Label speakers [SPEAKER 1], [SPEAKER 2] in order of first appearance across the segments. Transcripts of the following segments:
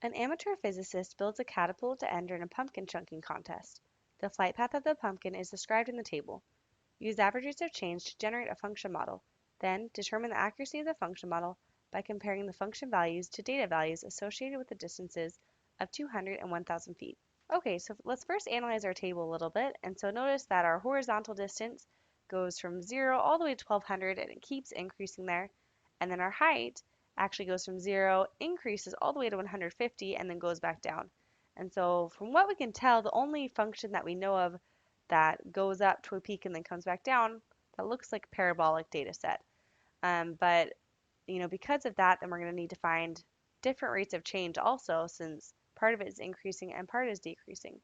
[SPEAKER 1] An amateur physicist builds a catapult to enter in a pumpkin chunking contest. The flight path of the pumpkin is described in the table. Use average rates of change to generate a function model. Then, determine the accuracy of the function model by comparing the function values to data values associated with the distances of 200 and 1,000 feet. Okay, so let's first analyze our table a little bit. And so notice that our horizontal distance goes from 0 all the way to 1,200 and it keeps increasing there. And then our height actually goes from 0, increases all the way to 150, and then goes back down. And so from what we can tell, the only function that we know of that goes up to a peak and then comes back down, that looks like a parabolic data set. But because of that, then we're going to need to find different rates of change also, since part of it is increasing and part is decreasing.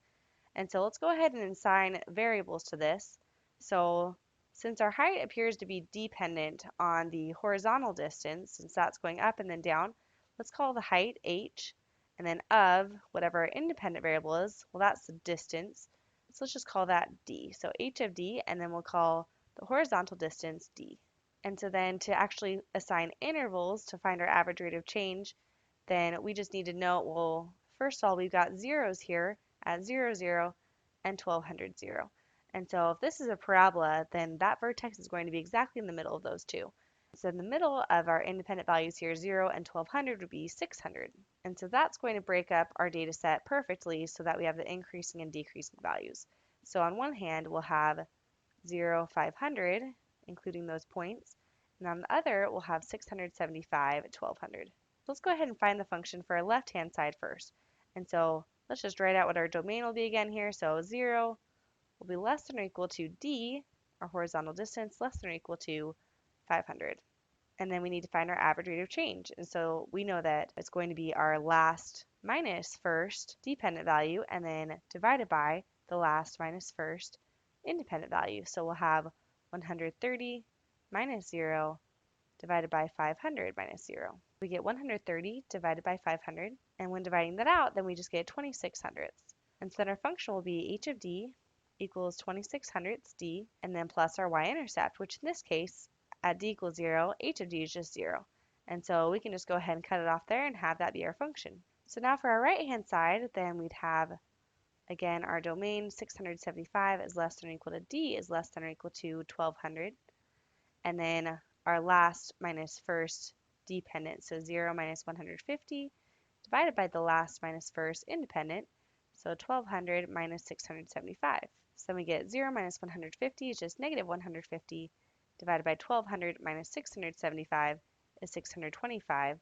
[SPEAKER 1] And so let's go ahead and assign variables to this. So since our height appears to be dependent on the horizontal distance, since that's going up and then down, let's call the height h, and then of whatever our independent variable is, well, that's the distance. So let's just call that d. So h of d, and then we'll call the horizontal distance d. And so then to actually assign intervals to find our average rate of change, then we just need to know, well, first of all, we've got zeros here at 0, 0, and 1200, 0. And so if this is a parabola, then that vertex is going to be exactly in the middle of those two. So in the middle of our independent values here, 0 and 1200 would be 600. And so that's going to break up our data set perfectly so that we have the increasing and decreasing values. So on one hand, we'll have 0, 500, including those points. And on the other, we'll have 675 at 1200. Let's go ahead and find the function for our left-hand side first. And so let's just write out what our domain will be again here. So 0 will be less than or equal to d, our horizontal distance, less than or equal to 500. And then we need to find our average rate of change. And so we know that it's going to be our last minus first dependent value and then divided by the last minus first independent value. So we'll have 130 minus 0 divided by 500 minus 0. We get 130 divided by 500, and when dividing that out, then we just get 26 hundredths. And so then our function will be h of d equals 26 hundredths d, and then plus our y-intercept, which in this case, at d equals 0, h of d is just 0. And so we can just go ahead and cut it off there and have that be our function. So now for our right-hand side, then we'd have, again, our domain 675 is less than or equal to d is less than or equal to 1200. And then our last minus first dependent, so 0 minus 150 divided by the last minus first independent, so 1200 minus 675. So then we get 0 minus 150 is just negative 150 divided by 1200 minus 675 is 625.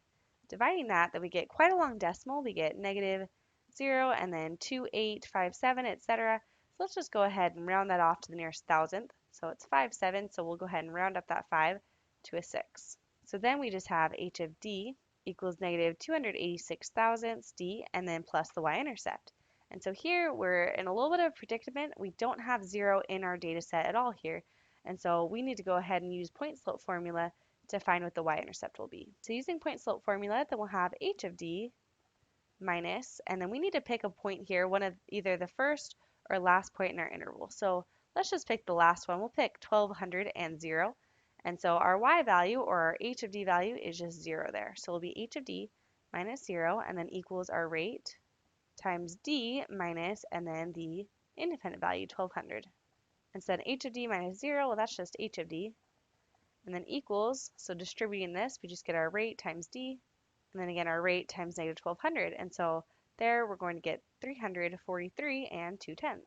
[SPEAKER 1] Dividing that, then we get quite a long decimal. We get negative 0 and then 2857, etc. So let's just go ahead and round that off to the nearest thousandth. So it's 57, so we'll go ahead and round up that 5 to a 6. So then we just have h of d equals negative 286 thousandths d and then plus the y-intercept. And so here we're in a little bit of a predicament. We don't have 0 in our data set at all here. And so we need to go ahead and use point slope formula to find what the y-intercept will be. So using point slope formula, then we'll have h of d minus, and then we need to pick a point here, one of either the first or last point in our interval. So let's just pick the last one. We'll pick 1200 and 0. And so our y value, or our h of d value, is just 0 there. So it'll be h of d minus 0, and then equals our rate times d minus, and then the independent value, 1200. And so then h of d minus 0, well, that's just h of d. And then equals, so distributing this, we just get our rate times d, and then again our rate times negative 1200. And so there we're going to get 343 and 2/10.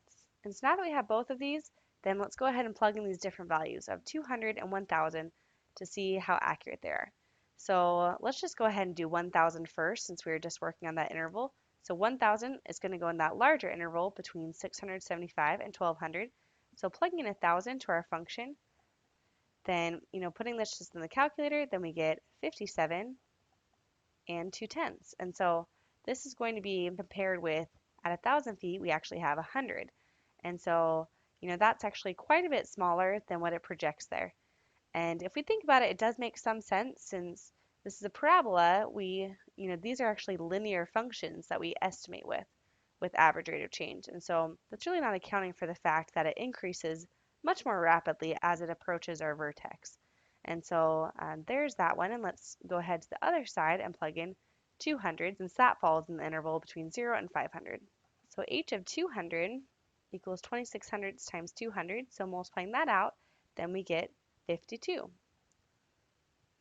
[SPEAKER 1] And so now that we have both of these, then let's go ahead and plug in these different values of 200 and 1000 to see how accurate they are. So let's just go ahead and do 1000 first, since we were just working on that interval. So 1000 is going to go in that larger interval between 675 and 1200. So plugging in 1000 to our function, then, putting this just in the calculator, then we get 57 and 2/10. And so this is going to be compared with, at 1,000 feet, we actually have 100. And so, that's actually quite a bit smaller than what it projects there. And if we think about it, it does make some sense, since this is a parabola. These are actually linear functions that we estimate with average rate of change. And so that's really not accounting for the fact that it increases much more rapidly as it approaches our vertex. And so there's that one. And let's go ahead to the other side and plug in 200 since that falls in the interval between 0 and 500. So h of 200 equals 26 hundredths times 200. So multiplying that out, then we get 52.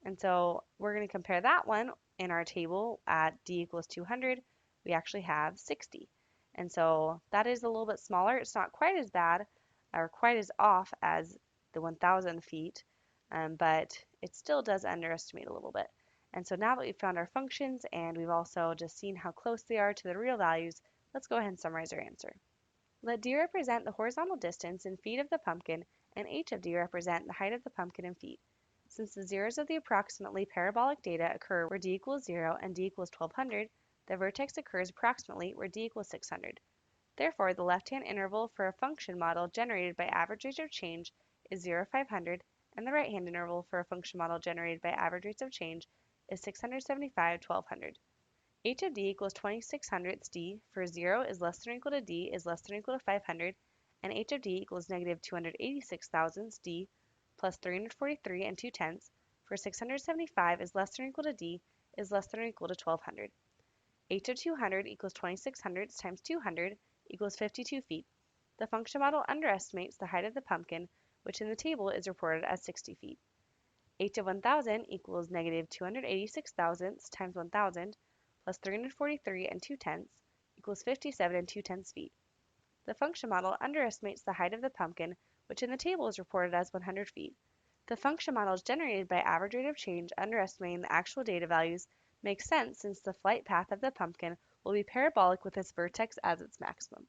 [SPEAKER 1] And so we're going to compare that one in our table at d equals 200. We actually have 60. And so that is a little bit smaller. It's not quite as bad or quite as off as the 1,000 feet, but it still does underestimate a little bit. And so now that we've found our functions and we've also just seen how close they are to the real values, let's go ahead and summarize our answer. Let d represent the horizontal distance in feet of the pumpkin and h of d represent the height of the pumpkin in feet. Since the zeros of the approximately parabolic data occur where d equals 0 and d equals 1200, the vertex occurs approximately where d equals 600. Therefore, the left-hand interval for a function model generated by average rate of change is 0, 500, and the right-hand interval for a function model generated by average rates of change is 675, 1200. h of d equals 26 hundredths d for 0 is less than or equal to d is less than or equal to 500, and h of d equals negative 286 thousandths d plus 343 and 2 tenths for 675 is less than or equal to d is less than or equal to 1200. h of 200 equals 26 hundredths times 200 equals 52 feet. The function model underestimates the height of the pumpkin, which in the table is reported as 60 feet. h of 1000 equals negative 286 thousandths times 1000 plus 343 and 2 tenths equals 57 and 2 tenths feet. The function model underestimates the height of the pumpkin, which in the table is reported as 100 feet. The function models generated by average rate of change underestimating the actual data values makes sense since the flight path of the pumpkin will be parabolic with its vertex as its maximum.